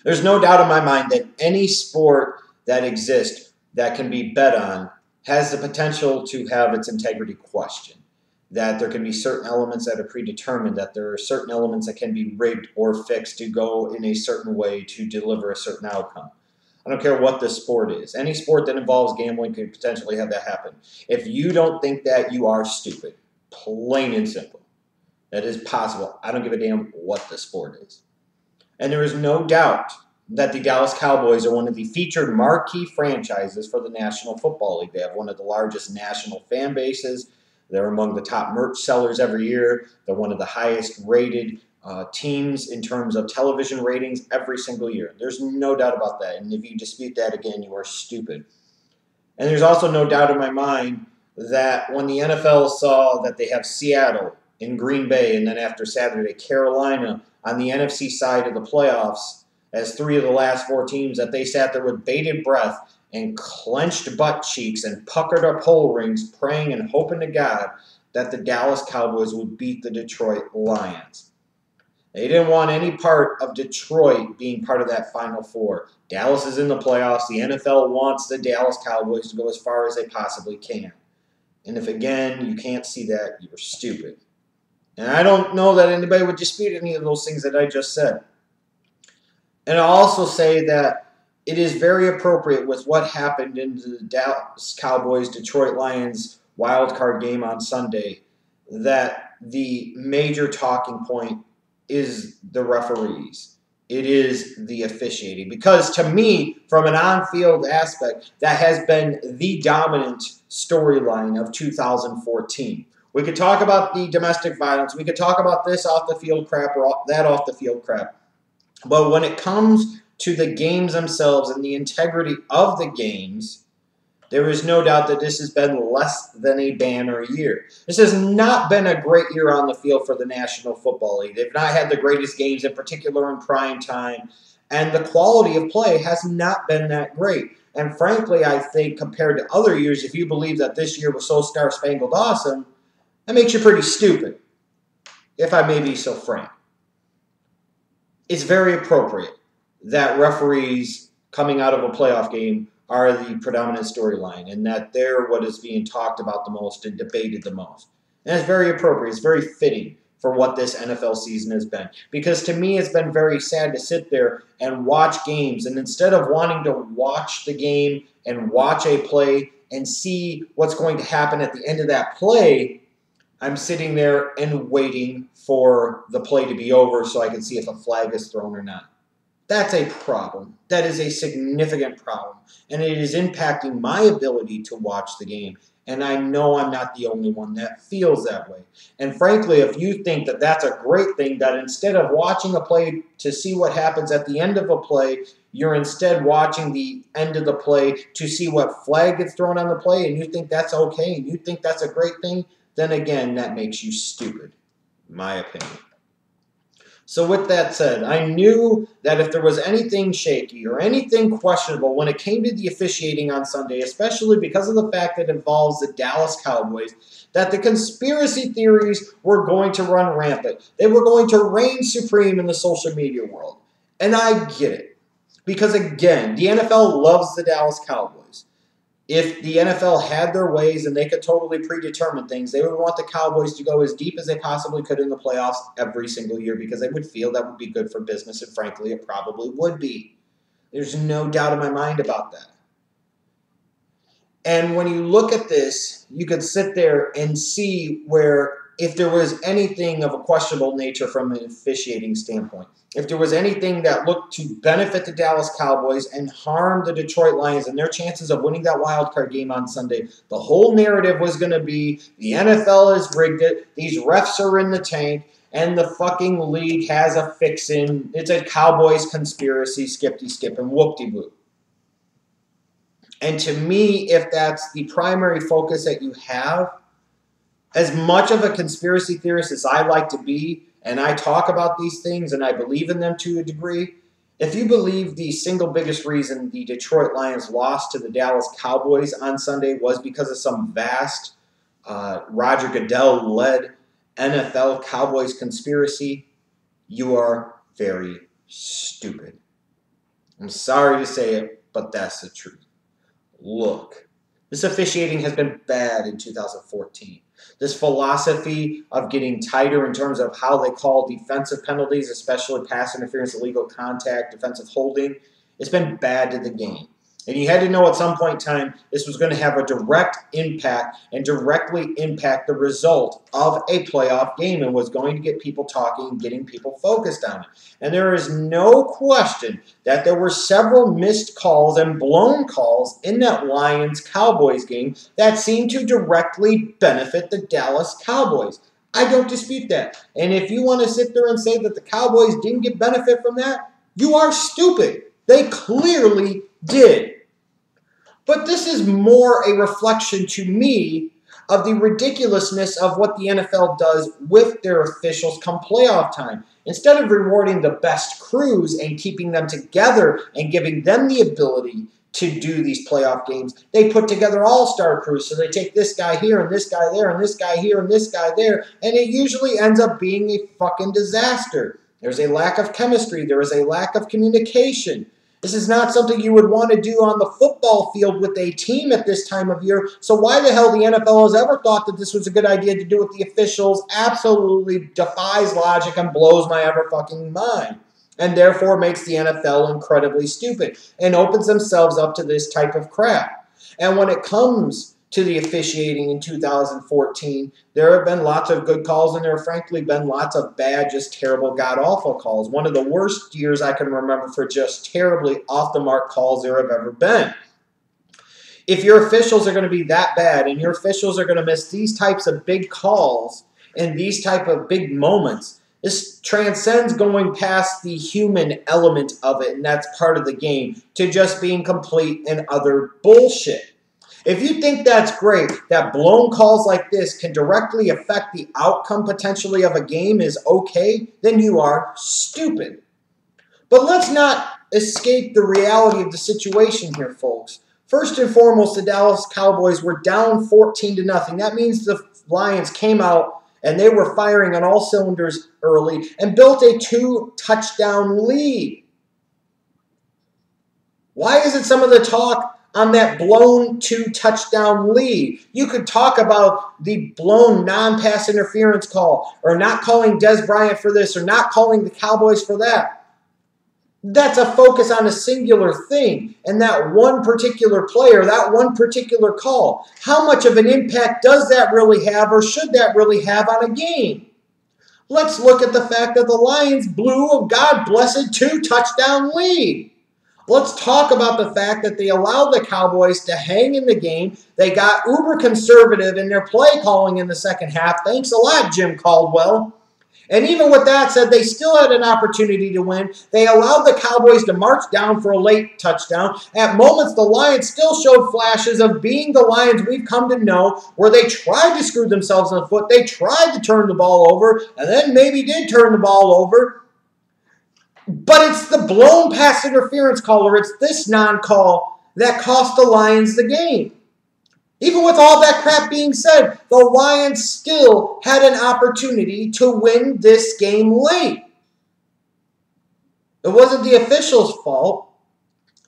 There's no doubt in my mind that any sport that exists that can be bet on has the potential to have its integrity questioned. That there can be certain elements that are predetermined, that there are certain elements that can be rigged or fixed to go in a certain way to deliver a certain outcome. I don't care what the sport is. Any sport that involves gambling could potentially have that happen. If you don't think that, you are stupid. Plain and simple. That is possible. I don't give a damn what the sport is. And there is no doubt that the Dallas Cowboys are one of the featured marquee franchises for the National Football League. They have one of the largest national fan bases. They're among the top merch sellers every year. They're one of the highest rated teams in terms of television ratings every single year. There's no doubt about that. And if you dispute that, again, you are stupid. And there's also no doubt in my mind that when the NFL saw that they have Seattle in Green Bay and then after Saturday, Carolina on the NFC side of the playoffs as three of the last four teams, that they sat there with bated breath and clenched butt cheeks and puckered up pole rings, praying and hoping to God that the Dallas Cowboys would beat the Detroit Lions. They didn't want any part of Detroit being part of that Final Four. Dallas is in the playoffs. The NFL wants the Dallas Cowboys to go as far as they possibly can. And if, again, you can't see that, you're stupid. And I don't know that anybody would dispute any of those things that I just said. And I'll also say that it is very appropriate with what happened in the Dallas Cowboys-Detroit Lions wildcard game on Sunday that the major talking point is the referees. It is the officiating. Because to me, from an on-field aspect, that has been the dominant storyline of 2014. We could talk about the domestic violence. We could talk about this off-the-field crap or that off-the-field crap. But when it comes to the games themselves and the integrity of the games, there is no doubt that this has been less than a banner year. This has not been a great year on the field for the National Football League. They've not had the greatest games, in particular in prime time, and the quality of play has not been that great. And frankly, I think compared to other years, if you believe that this year was so star-spangled awesome, that makes you pretty stupid, if I may be so frank. It's very appropriate that referees coming out of a playoff game are the predominant storyline and that they're what is being talked about the most and debated the most. And it's very appropriate. It's very fitting for what this NFL season has been. Because to me, it's been very sad to sit there and watch games. And instead of wanting to watch the game and watch a play and see what's going to happen at the end of that play, I'm sitting there and waiting for the play to be over so I can see if a flag is thrown or not. That's a problem. That is a significant problem. And it is impacting my ability to watch the game. And I know I'm not the only one that feels that way. And frankly, if you think that that's a great thing, that instead of watching a play to see what happens at the end of a play, you're instead watching the end of the play to see what flag gets thrown on the play, and you think that's okay, and you think that's a great thing, then again, that makes you stupid, in my opinion. So with that said, I knew that if there was anything shaky or anything questionable when it came to the officiating on Sunday, especially because of the fact that it involves the Dallas Cowboys, that the conspiracy theories were going to run rampant. They were going to reign supreme in the social media world. And I get it. Because again, the NFL loves the Dallas Cowboys. If the NFL had their ways and they could totally predetermine things, they would want the Cowboys to go as deep as they possibly could in the playoffs every single year because they would feel that would be good for business, and frankly, it probably would be. There's no doubt in my mind about that. And when you look at this, you could sit there and see where if there was anything of a questionable nature from an officiating standpoint, if there was anything that looked to benefit the Dallas Cowboys and harm the Detroit Lions and their chances of winning that wildcard game on Sunday, the whole narrative was going to be the NFL has rigged it, these refs are in the tank, and the fucking league has a fix-in. It's a Cowboys conspiracy, skip-de-skip, and whoop-de-whoop. And to me, if that's the primary focus that you have, as much of a conspiracy theorist as I like to be, and I talk about these things and I believe in them to a degree, if you believe the single biggest reason the Detroit Lions lost to the Dallas Cowboys on Sunday was because of some vast Roger Goodell-led NFL Cowboys conspiracy, you are very stupid. I'm sorry to say it, but that's the truth. Look, this officiating has been bad in 2014. This philosophy of getting tighter in terms of how they call defensive penalties, especially pass interference, illegal contact, defensive holding, it's been bad to the game. And you had to know at some point in time this was going to have a direct impact and directly impact the result of a playoff game and was going to get people talking and getting people focused on it. And there is no question that there were several missed calls and blown calls in that Lions-Cowboys game that seemed to directly benefit the Dallas Cowboys. I don't dispute that. And if you want to sit there and say that the Cowboys didn't get benefit from that, you are stupid. They clearly did. But this is more a reflection to me of the ridiculousness of what the NFL does with their officials come playoff time. Instead of rewarding the best crews and keeping them together and giving them the ability to do these playoff games, they put together all-star crews. So they take this guy here and this guy there and this guy here and this guy there, and it usually ends up being a fucking disaster. There's a lack of chemistry. There is a lack of communication. This is not something you would want to do on the football field with a team at this time of year. So why the hell the NFL has ever thought that this was a good idea to do with the officials absolutely defies logic and blows my ever-fucking mind. And therefore makes the NFL incredibly stupid and opens themselves up to this type of crap. And when it comes to the officiating in 2014, there have been lots of good calls, and there have frankly been lots of bad, just terrible, god-awful calls. One of the worst years I can remember for just terribly off-the-mark calls there have ever been. If your officials are going to be that bad, and your officials are going to miss these types of big calls and these type of big moments, this transcends going past the human element of it, and that's part of the game, to just being complete and utter bullshit. If you think that's great, that blown calls like this can directly affect the outcome potentially of a game is okay, then you are stupid. But let's not escape the reality of the situation here, folks. First and foremost, the Dallas Cowboys were down 14-0. That means the Lions came out and they were firing on all cylinders early and built a 2-touchdown lead. Why isn't some of the talk on that blown 2-touchdown lead? You could talk about the blown non-pass interference call, or not calling Des Bryant for this, or not calling the Cowboys for that. That's a focus on a singular thing, and that one particular player, that one particular call. How much of an impact does that really have, or should that really have on a game? Let's look at the fact that the Lions blew a God-blessed 2-touchdown lead. Let's talk about the fact that they allowed the Cowboys to hang in the game. They got uber conservative in their play calling in the second half. Thanks a lot, Jim Caldwell. And even with that said, they still had an opportunity to win. They allowed the Cowboys to march down for a late touchdown. At moments, the Lions still showed flashes of being the Lions we've come to know, where they tried to screw themselves in the foot. They tried to turn the ball over, and then maybe did turn the ball over. But it's the blown pass interference call, or it's this non-call that cost the Lions the game. Even with all that crap being said, the Lions still had an opportunity to win this game late. It wasn't the officials' fault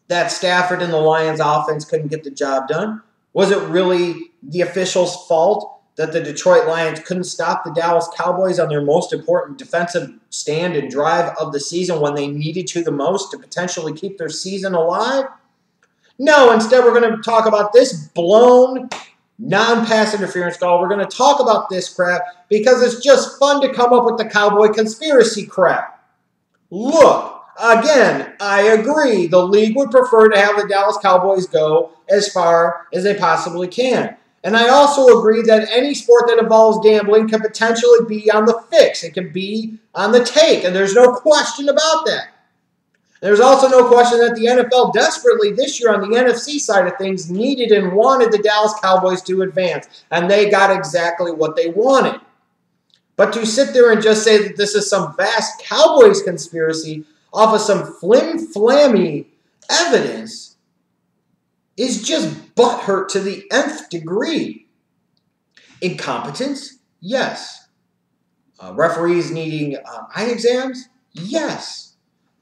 that Stafford and the Lions offense couldn't get the job done. Was it really the officials' fault that the Detroit Lions couldn't stop the Dallas Cowboys on their most important defensive stand and drive of the season when they needed to the most to potentially keep their season alive? No, instead we're going to talk about this blown non-pass interference call. We're going to talk about this crap because it's just fun to come up with the Cowboy conspiracy crap. Look, again, I agree. The league would prefer to have the Dallas Cowboys go as far as they possibly can. And I also agree that any sport that involves gambling can potentially be on the fix. It can be on the take, and there's no question about that. There's also no question that the NFL desperately this year on the NFC side of things needed and wanted the Dallas Cowboys to advance, and they got exactly what they wanted. But to sit there and just say that this is some vast Cowboys conspiracy off of some flim-flammy evidence is just butthurt to the nth degree. Incompetence? Yes. Referees needing eye exams? Yes.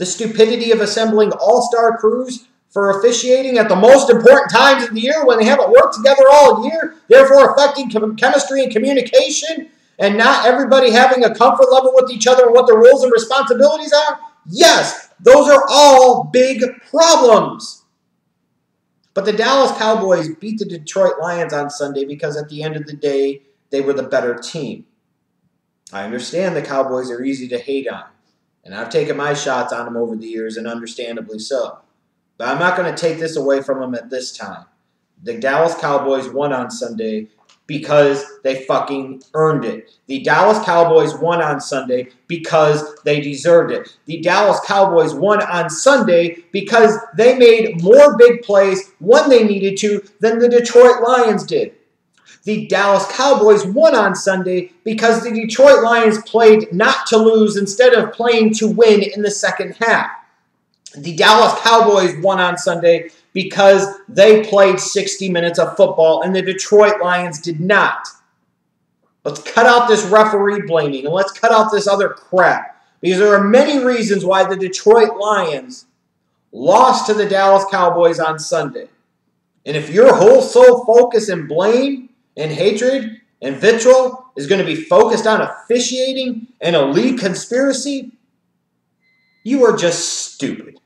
The stupidity of assembling all-star crews for officiating at the most important times of the year when they haven't worked together all year, therefore affecting chemistry and communication, and not everybody having a comfort level with each other and what their roles and responsibilities are? Yes, those are all big problems. But the Dallas Cowboys beat the Detroit Lions on Sunday because at the end of the day, they were the better team. I understand the Cowboys are easy to hate on, and I've taken my shots on them over the years, and understandably so. But I'm not going to take this away from them at this time. The Dallas Cowboys won on Sunday because they fucking earned it. The Dallas Cowboys won on Sunday because they deserved it. The Dallas Cowboys won on Sunday because they made more big plays when they needed to than the Detroit Lions did. The Dallas Cowboys won on Sunday because the Detroit Lions played not to lose instead of playing to win in the second half. The Dallas Cowboys won on Sunday because they played 60 minutes of football and the Detroit Lions did not. Let's cut out this referee blaming and let's cut out this other crap, because there are many reasons why the Detroit Lions lost to the Dallas Cowboys on Sunday. And if your whole sole focus and blame and hatred and vitriol is going to be focused on officiating and a league conspiracy, you are just stupid.